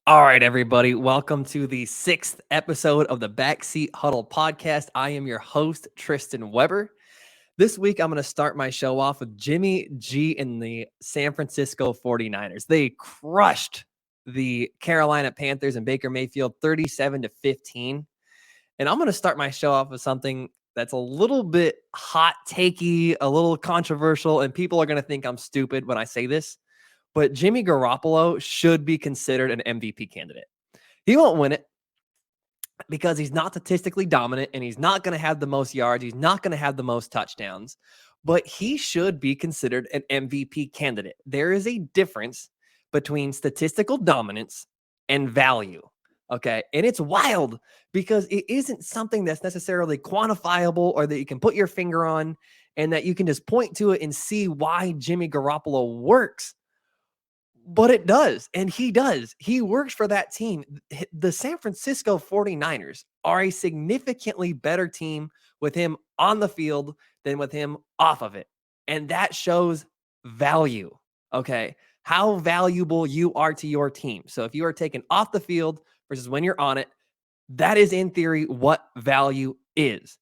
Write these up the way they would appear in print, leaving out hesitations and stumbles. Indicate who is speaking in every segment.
Speaker 1: All right, everybody. Welcome to the sixth episode of the Backseat Huddle podcast. I am your host, Tristan Weber. This week, I'm going to start my show off with Jimmy G and the San Francisco 49ers. They crushed the Carolina Panthers and Baker Mayfield 37-15. And I'm going to start my show off with something that's a little bit hot takey, a little controversial, and people are going to think I'm stupid when I say this. But Jimmy Garoppolo should be considered an MVP candidate. He won't win it because he's not statistically dominant and he's not going to have the most yards. He's not going to have the most touchdowns, but he should be considered an MVP candidate. There is a difference between statistical dominance and value. Okay. And it's wild because it isn't something that's necessarily quantifiable or that you can put your finger on and that you can just point to it and see why Jimmy Garoppolo works. But it does, and he does. He works for that team. The San Francisco 49ers are a significantly better team with him on the field than with him off of it. And that shows value, okay? How valuable you are to your team. So if you are taken off the field versus when you're on it, that is in theory what value is.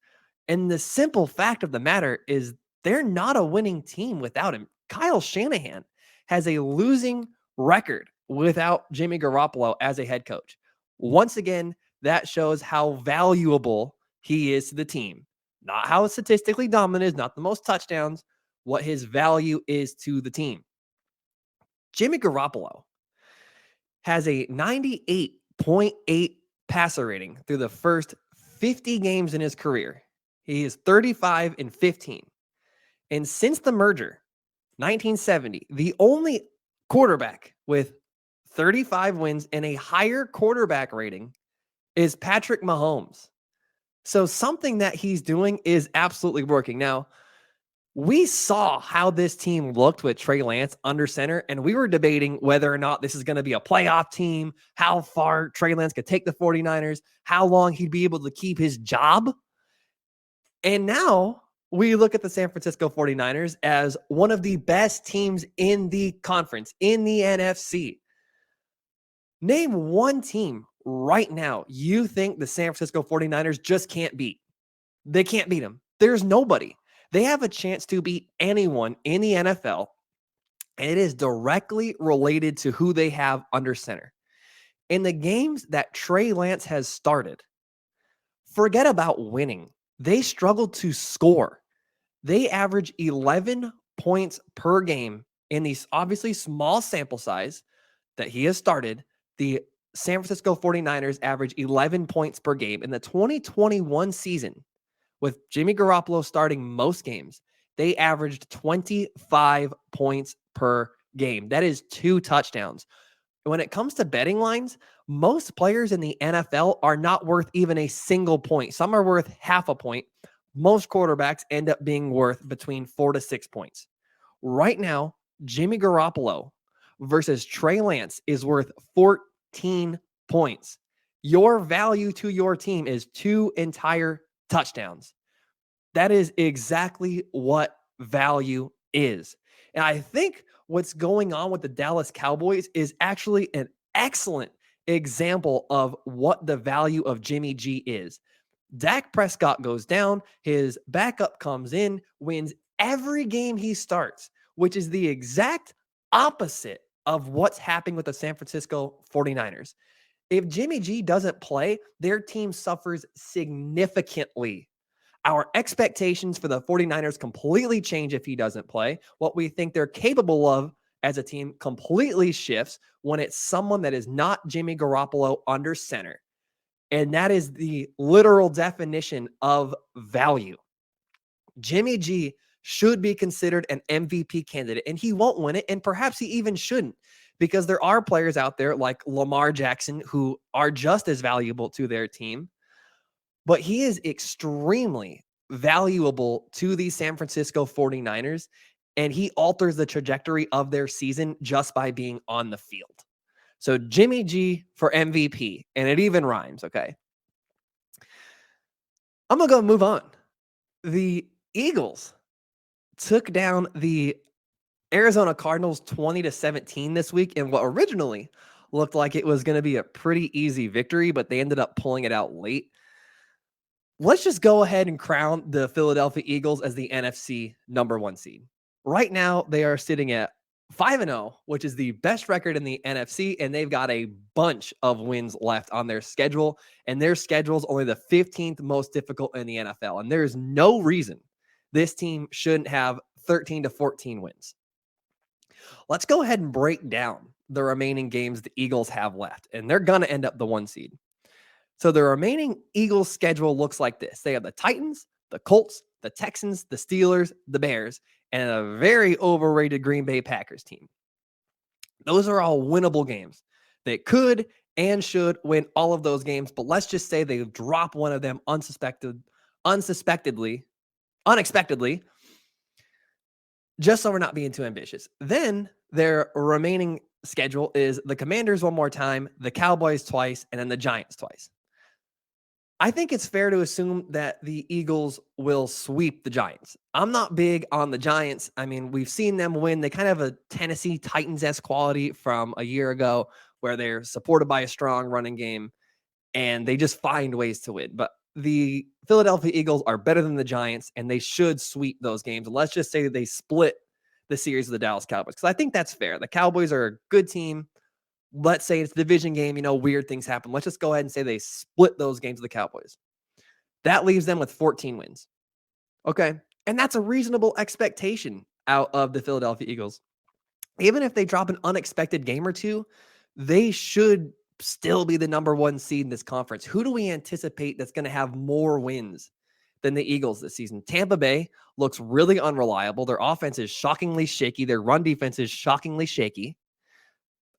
Speaker 1: And the simple fact of the matter is they're not a winning team without him. Kyle Shanahan has a losing record without Jimmy Garoppolo as a head coach. Once again, that shows how valuable he is to the team. Not how statistically dominant is, not the most touchdowns, what his value is to the team. Jimmy Garoppolo has a 98.8 passer rating through the first 50 games in his career. He is 35-15. And since the merger, 1970, the only quarterback with 35 wins and a higher quarterback rating is Patrick Mahomes. So something that he's doing is absolutely working. Now, we saw how this team looked with Trey Lance under center, and we were debating whether or not this is going to be a playoff team, how far Trey Lance could take the 49ers, how long he'd be able to keep his job. And now we look at the San Francisco 49ers as one of the best teams in the conference, in the NFC. Name one team right now you think the San Francisco 49ers just can't beat. They can't beat them. There's nobody. They have a chance to beat anyone in the NFL, and it is directly related to who they have under center. In the games that Trey Lance has started, forget about winning. They struggled to score. They average 11 points per game in these obviously small sample size that he has started. The San Francisco 49ers average 11 points per game. In the 2021 season, with Jimmy Garoppolo starting most games, they averaged 25 points per game. That is 2 touchdowns. When it comes to betting lines, most players in the NFL are not worth even a single point. Some are worth half a point. Most quarterbacks end up being worth between 4 to 6 points. Right now, Jimmy Garoppolo versus Trey Lance is worth 14 points. Your value to your team is 2 entire touchdowns. That is exactly what value is. And I think what's going on with the Dallas Cowboys is actually an excellent example of what the value of Jimmy G is. Dak Prescott goes down, his backup comes in, wins every game he starts, which is the exact opposite of what's happening with the San Francisco 49ers. If Jimmy G doesn't play, their team suffers significantly. Our expectations for the 49ers completely change if he doesn't play. What we think they're capable of as a team completely shifts when it's someone that is not Jimmy Garoppolo under center. And that is the literal definition of value. Jimmy G should be considered an MVP candidate, and he won't win it, and perhaps he even shouldn't, because there are players out there like Lamar Jackson who are just as valuable to their team. But he is extremely valuable to the San Francisco 49ers, and he alters the trajectory of their season just by being on the field. So Jimmy G for MVP, and it even rhymes, okay? I'm going to go move on. The Eagles took down the Arizona Cardinals 20-17 this week in what originally looked like it was going to be a pretty easy victory, but they ended up pulling it out late. Let's just go ahead and crown the Philadelphia Eagles as the NFC number 1 seed. Right now, they are sitting at 5-0, which is the best record in the NFC, and they've got a bunch of wins left on their schedule, and their schedule is only the 15th most difficult in the NFL, and there's no reason this team shouldn't have 13 to 14 wins. Let's go ahead and break down the remaining games the Eagles have left, and they're going to end up the 1 seed. So the remaining Eagles schedule looks like this. They have the Titans, the Colts, the Texans, the Steelers, the Bears, and a very overrated Green Bay Packers team. Those are all winnable games. They could and should win all of those games, but let's just say they drop one of them unexpectedly, just so we're not being too ambitious. Then their remaining schedule is the Commanders one more time, the Cowboys twice, and then the Giants twice. I think it's fair to assume that the Eagles will sweep the Giants. I'm not big on the Giants. I mean, we've seen them win. They kind of have a Tennessee Titans-esque quality from a year ago where they're supported by a strong running game and they just find ways to win. But the Philadelphia Eagles are better than the Giants and they should sweep those games. And let's just say that they split the series of the Dallas Cowboys because I think that's fair. The Cowboys are a good team. Let's say it's a division game, weird things happen. Let's just go ahead and say they split those games with the Cowboys. That leaves them with 14 wins. Okay. And that's a reasonable expectation out of the Philadelphia Eagles. Even if they drop an unexpected game or two, they should still be the number 1 seed in this conference. Who do we anticipate that's going to have more wins than the Eagles this season? Tampa Bay looks really unreliable. Their offense is shockingly shaky. Their run defense is shockingly shaky.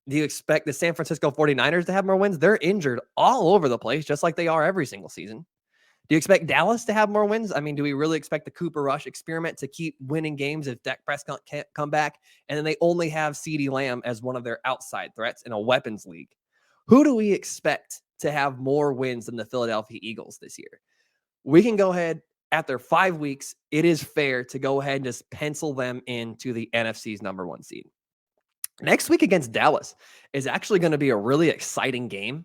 Speaker 1: Do you expect the San Francisco 49ers to have more wins? They're injured all over the place, just like they are every single season. Do you expect Dallas to have more wins? I mean, do we really expect the Cooper Rush experiment to keep winning games if Dak Prescott can't come back? And then they only have CeeDee Lamb as one of their outside threats in a weapons league. Who do we expect to have more wins than the Philadelphia Eagles this year? We can go ahead, after 5 weeks, it is fair to go ahead and just pencil them into the NFC's number 1 seed. Next week against Dallas is actually going to be a really exciting game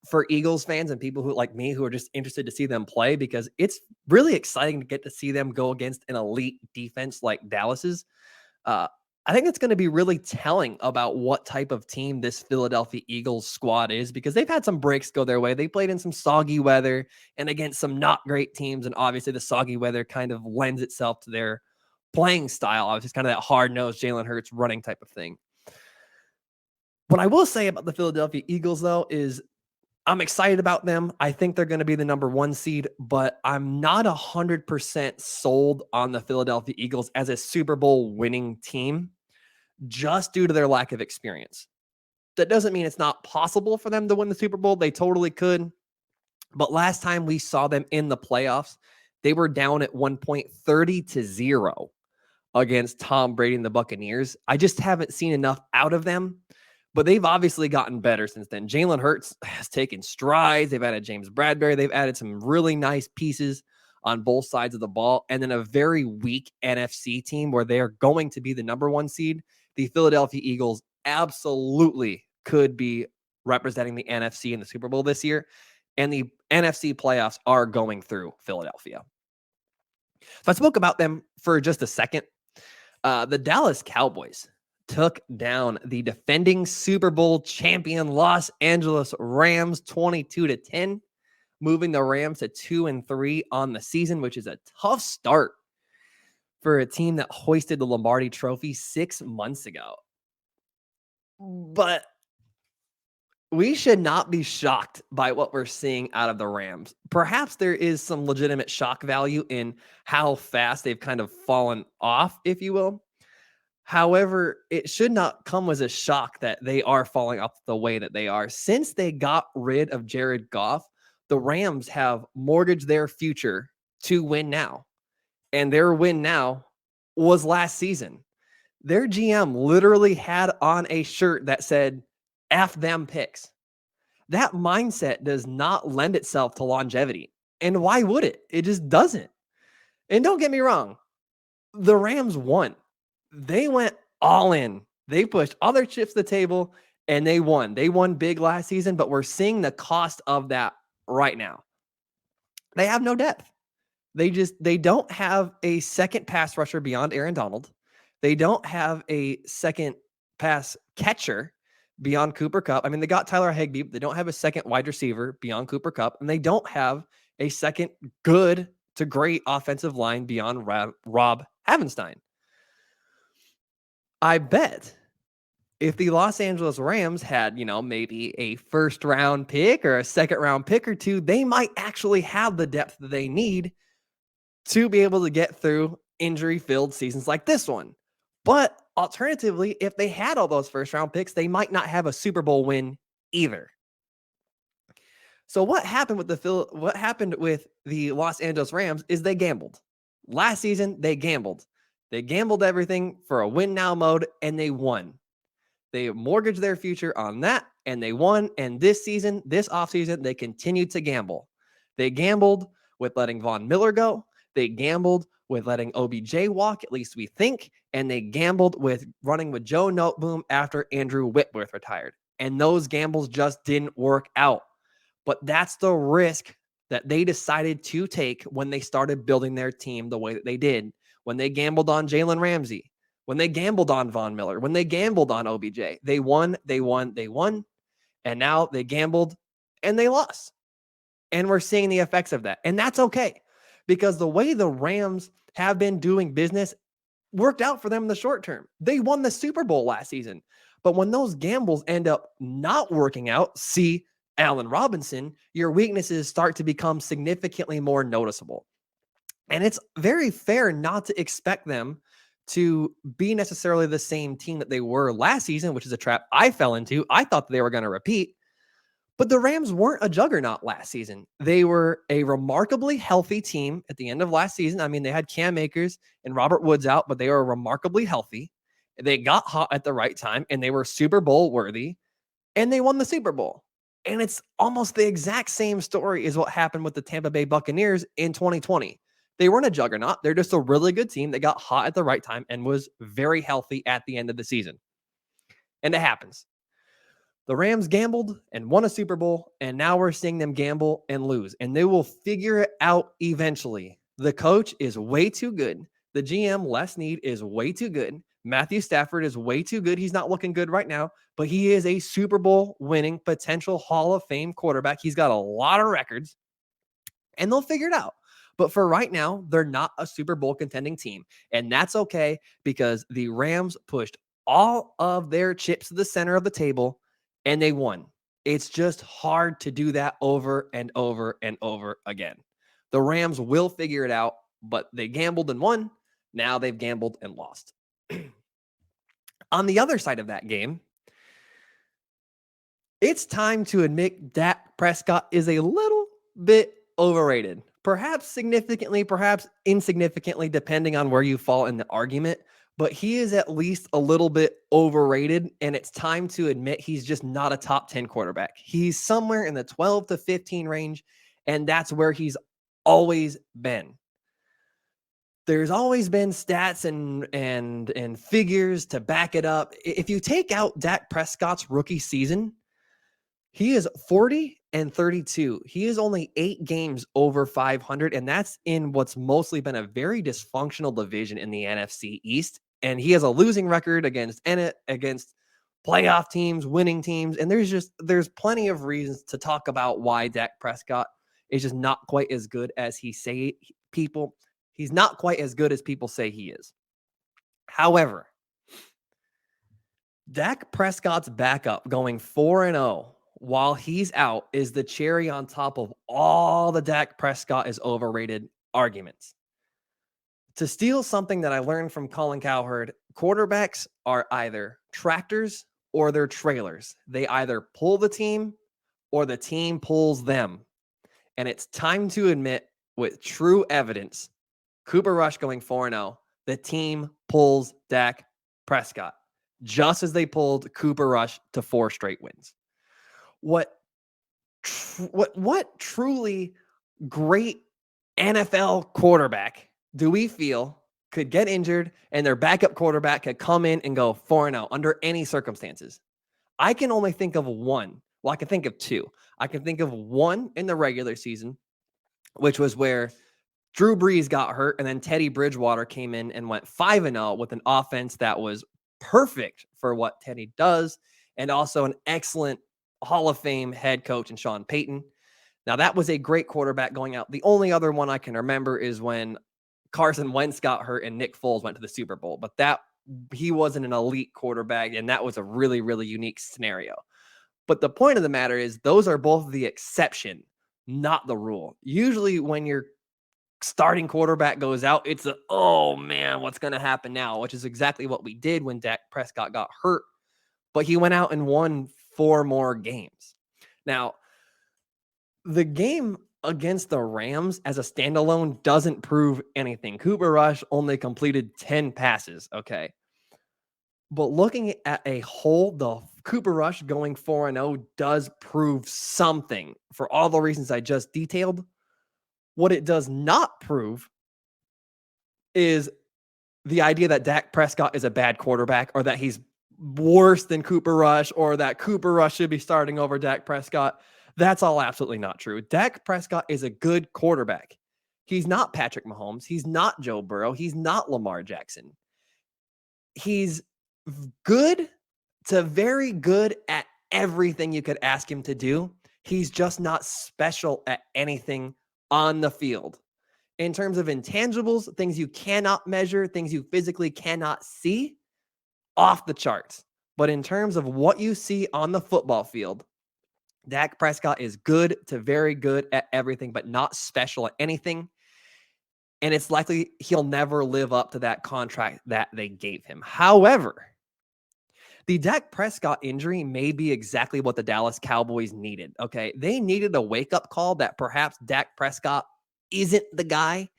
Speaker 1: for Eagles fans and people who like me who are just interested to see them play because it's really exciting to get to see them go against an elite defense like Dallas's. I think it's going to be really telling about what type of team this Philadelphia Eagles squad is because they've had some breaks go their way. They played in some soggy weather and against some not great teams. And obviously the soggy weather kind of lends itself to their playing style. Obviously, it's kind of that hard-nosed Jalen Hurts running type of thing. What I will say about the Philadelphia Eagles, though, is I'm excited about them. I think they're going to be the number 1 seed, but I'm not 100% sold on the Philadelphia Eagles as a Super Bowl winning team just due to their lack of experience. That doesn't mean it's not possible for them to win the Super Bowl. They totally could. But last time we saw them in the playoffs, they were down at 1 point 30-0 against Tom Brady and the Buccaneers. I just haven't seen enough out of them, but they've obviously gotten better since then. Jalen Hurts has taken strides. They've added James Bradbury. They've added some really nice pieces on both sides of the ball, and then a very weak NFC team where they're going to be the number 1 seed. The Philadelphia Eagles absolutely could be representing the NFC in the Super Bowl this year, and the NFC playoffs are going through Philadelphia. So I spoke about them for just a second. The Dallas Cowboys took down the defending Super Bowl champion Los Angeles Rams 22-10, moving the Rams to 2-3 on the season, which is a tough start for a team that hoisted the Lombardi Trophy 6 months ago. But we should not be shocked by what we're seeing out of the Rams. Perhaps there is some legitimate shock value in how fast they've kind of fallen off, if you will. However, it should not come as a shock that they are falling off the way that they are. Since they got rid of Jared Goff, the Rams have mortgaged their future to win now. And their win now was last season. Their GM literally had on a shirt that said, F them picks. That mindset does not lend itself to longevity. And why would it? It just doesn't. And don't get me wrong, the Rams won. They went all in. They pushed all their chips to the table And they won. They won big last season, but we're seeing the cost of that right now. They have no depth. They don't have a second pass rusher beyond Aaron Donald. They don't have a second pass catcher beyond Cooper Kupp. I mean, they got Tyler Higbee, but they don't have a second wide receiver beyond Cooper Kupp, and they don't have a second good to great offensive line beyond Rob Havenstein. I bet if the Los Angeles Rams had, maybe a first round pick or a second round pick or two, they might actually have the depth that they need to be able to get through injury-filled seasons like this one. But alternatively, if they had all those first-round picks, they might not have a Super Bowl win either. So what happened with the Los Angeles Rams is they gambled. Last season, they gambled. They gambled everything for a win now mode, and they won. They mortgaged their future on that, and they won. And this offseason, they continued to gamble. They gambled with letting Von Miller go. They gambled with letting OBJ walk, at least we think, and they gambled with running with Joe Noteboom after Andrew Whitworth retired. And those gambles just didn't work out. But that's the risk that they decided to take when they started building their team the way that they did. When they gambled on Jalen Ramsey, when they gambled on Von Miller, when they gambled on OBJ, they won. And now they gambled and they lost. And we're seeing the effects of that. And that's okay, because the way the Rams have been doing business worked out for them in the short term. They won the Super Bowl last season. But when those gambles end up not working out, see Allen Robinson, your weaknesses start to become significantly more noticeable. And it's very fair not to expect them to be necessarily the same team that they were last season, which is a trap I fell into. I thought they were going to repeat. But the Rams weren't a juggernaut last season. They were a remarkably healthy team at the end of last season. I mean, they had Cam Akers and Robert Woods out, but they were remarkably healthy. They got hot at the right time, and they were Super Bowl worthy, and they won the Super Bowl. And it's almost the exact same story as what happened with the Tampa Bay Buccaneers in 2020. They weren't a juggernaut. They're just a really good team that got hot at the right time and was very healthy at the end of the season. And it happens. The Rams gambled and won a Super Bowl, and now we're seeing them gamble and lose, and they will figure it out eventually. The coach is way too good. The GM, Les Snead, is way too good. Matthew Stafford is way too good. He's not looking good right now, but he is a Super Bowl winning potential Hall of Fame quarterback. He's got a lot of records, and they'll figure it out. But for right now, they're not a Super Bowl contending team, and that's okay, because the Rams pushed all of their chips to the center of the table, and they won. It's just hard to do that over and over and over again. The Rams will figure it out, but they gambled and won. Now they've gambled and lost. On the other side of that game, it's time to admit Dak Prescott is a little bit overrated. Perhaps significantly, perhaps insignificantly, depending on where you fall in the argument. But he is at least a little bit overrated, and it's time to admit he's just not a top 10 quarterback. He's somewhere in the 12 to 15 range, and that's where he's always been. There's always been stats and figures to back it up. If you take out Dak Prescott's rookie season, he is 40-32. He is only 8 games over 500, and that's in what's mostly been a very dysfunctional division in the NFC East. And he has a losing record against playoff teams, winning teams, and there's plenty of reasons to talk about why Dak Prescott is just not quite as good as He's not quite as good as people say he is. However, Dak Prescott's backup going 4-0 while he's out is the cherry on top of all the Dak Prescott is overrated arguments. To steal something that I learned from Colin Cowherd, quarterbacks are either tractors or they're trailers. They either pull the team or the team pulls them. And it's time to admit with true evidence, Cooper Rush going 4-0, the team pulls Dak Prescott, just as they pulled Cooper Rush to 4 straight wins. What truly great NFL quarterback do we feel could get injured and their backup quarterback could come in and go 4-0 under any circumstances? I can only think of one. Well, I can think of two. I can think of one in the regular season, which was where Drew Brees got hurt, and then Teddy Bridgewater came in and went 5-0 with an offense that was perfect for what Teddy does, and also an excellent Hall of Fame head coach in Sean Payton. Now, that was a great quarterback going out. The only other one I can remember is when Carson Wentz got hurt and Nick Foles went to the Super Bowl, but he wasn't an elite quarterback, and that was a really, really unique scenario. But the point of the matter is those are both the exception, not the rule. Usually when your starting quarterback goes out, it's oh man, what's going to happen now? Which is exactly what we did when Dak Prescott got hurt, but he went out and won 4 more games. Now, the game against the Rams as a standalone doesn't prove anything. Cooper Rush only completed 10 passes, okay? But looking at a whole, the Cooper Rush going 4-0 does prove something for all the reasons I just detailed. What it does not prove is the idea that Dak Prescott is a bad quarterback or that he's worse than Cooper Rush or that Cooper Rush should be starting over Dak Prescott. That's all absolutely not true. Dak Prescott is a good quarterback. He's not Patrick Mahomes. He's not Joe Burrow. He's not Lamar Jackson. He's good to very good at everything you could ask him to do. He's just not special at anything on the field. In terms of intangibles, things you cannot measure, things you physically cannot see, off the charts. But in terms of what you see on the football field, Dak Prescott is good to very good at everything, but not special at anything. And it's likely he'll never live up to that contract that they gave him. However, the Dak Prescott injury may be exactly what the Dallas Cowboys needed. Okay. They needed a wake-up call that perhaps Dak Prescott isn't the guy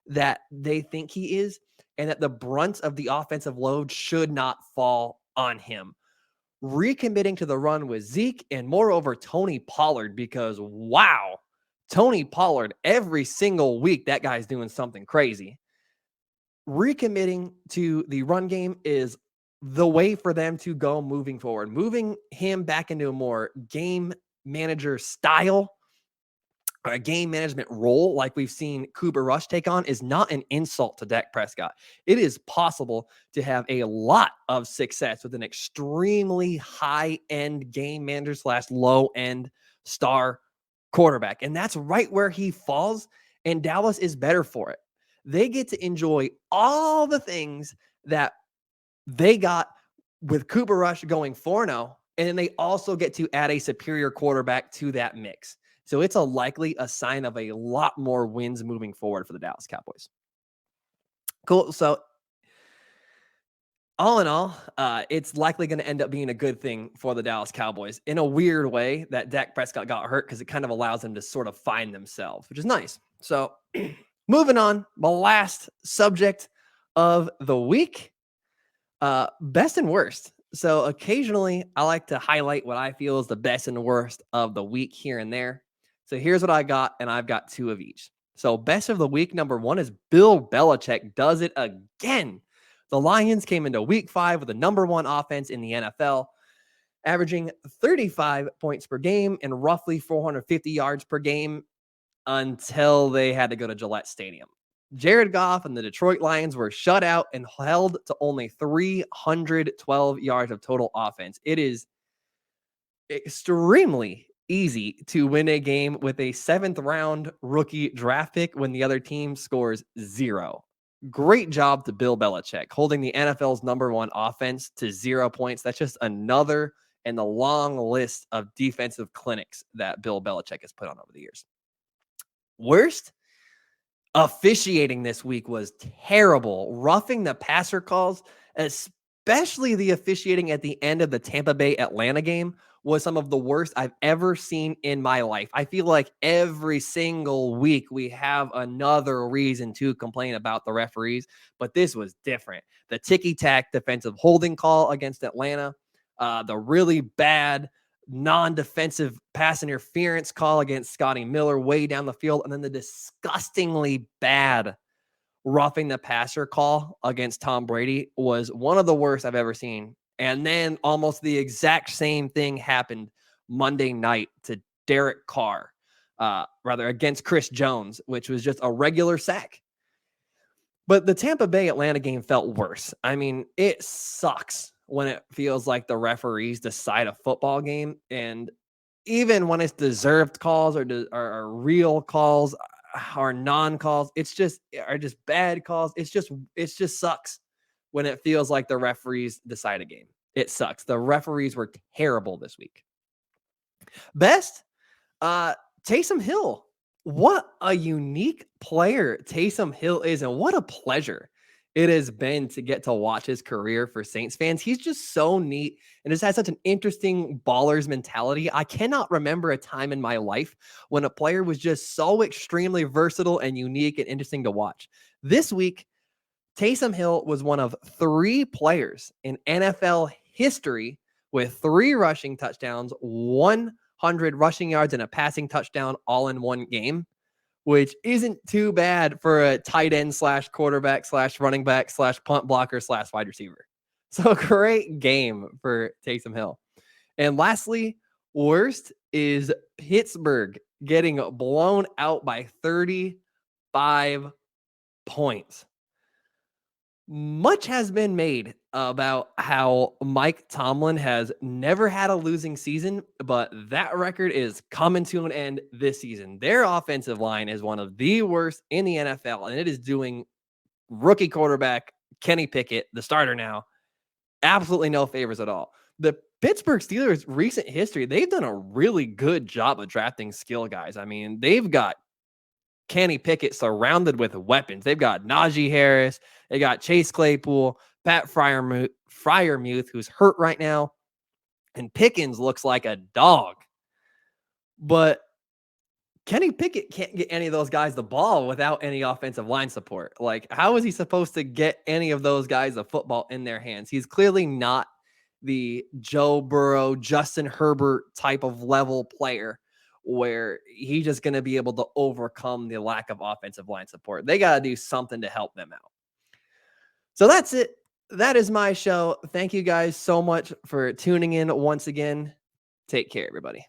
Speaker 1: that they think he is, and that the brunt of the offensive load should not fall on him. Recommitting to the run with Zeke and moreover Tony Pollard, because wow, Tony Pollard, every single week, that guy's doing something crazy. Recommitting to the run game is the way for them to go moving forward. Moving him back into a more game manager style, a game management role like we've seen Cooper Rush take on is not an insult to Dak Prescott. It is possible to have a lot of success with an extremely high-end game manager / low-end star quarterback. And that's right where he falls, and Dallas is better for it. They get to enjoy all the things that they got with Cooper Rush going 4-0, and then they also get to add a superior quarterback to that mix. So it's likely a sign of a lot more wins moving forward for the Dallas Cowboys. Cool. So all in all, it's likely going to end up being a good thing for the Dallas Cowboys in a weird way that Dak Prescott got hurt, because it kind of allows them to sort of find themselves, which is nice. So moving on, the last subject of the week, best and worst. So occasionally I like to highlight what I feel is the best and worst of the week here and there. So here's what I got, and I've got 2 of each. So best of the week, number 1 is Bill Belichick does it again. The Lions came into week 5 with the number 1 offense in the NFL, averaging 35 points per game and roughly 450 yards per game until they had to go to Gillette Stadium. Jared Goff and the Detroit Lions were shut out and held to only 312 yards of total offense. It is extremely easy to win a game with a 7th round rookie draft pick when the other team scores 0. Great job to Bill Belichick holding the NFL's number 1 offense to 0 points. That's just another in the long list of defensive clinics that Bill Belichick has put on over the years. Worst? Officiating this week was terrible. Roughing the passer calls, especially the officiating at the end of the Tampa Bay Atlanta game, was some of the worst I've ever seen in my life. I feel like every single week we have another reason to complain about the referees, but this was different. The ticky-tack defensive holding call against Atlanta, the really bad non-defensive pass interference call against Scotty Miller way down the field, and then the disgustingly bad roughing the passer call against Tom Brady was one of the worst I've ever seen And then almost the exact same thing happened Monday night to Derek Carr, rather against Chris Jones, which was just a regular sack. But the Tampa Bay Atlanta game felt worse. I mean, it sucks when it feels like the referees decide a football game. And even when it's deserved calls or real calls or non-calls, it's just bad calls. It's just sucks when it feels like the referees decide a game. It sucks. The referees were terrible this week. Best, uh, Taysom Hill. What a unique player Taysom Hill is, and what a pleasure it has been to get to watch his career for Saints fans. He's just so neat and just has such an interesting ballers mentality. I cannot remember a time in my life when a player was just so extremely versatile and unique and interesting to watch. This week, Taysom Hill was one of 3 players in NFL history with 3 rushing touchdowns, 100 rushing yards, and a passing touchdown all in one game, which isn't too bad for a tight end / quarterback / running back / punt blocker / wide receiver. So great game for Taysom Hill. And lastly, worst is Pittsburgh getting blown out by 35 points. Much has been made about how Mike Tomlin has never had a losing season, but that record is coming to an end this season. Their offensive line is one of the worst in the NFL, and it is doing rookie quarterback Kenny Pickett, the starter now, absolutely no favors at all. The Pittsburgh Steelers' recent history, they've done a really good job of drafting skill guys. I mean, they've got Kenny Pickett surrounded with weapons. They've got Najee Harris. They got Chase Claypool, Pat Freiermuth, who's hurt right now. And Pickens looks like a dog. But Kenny Pickett can't get any of those guys the ball without any offensive line support. Like, how is he supposed to get any of those guys the football in their hands? He's clearly not the Joe Burrow, Justin Herbert type of level player where he's just going to be able to overcome the lack of offensive line support. They got to do something to help them out. So that's it. That is my show. Thank you guys so much for tuning in once again. Take care, everybody.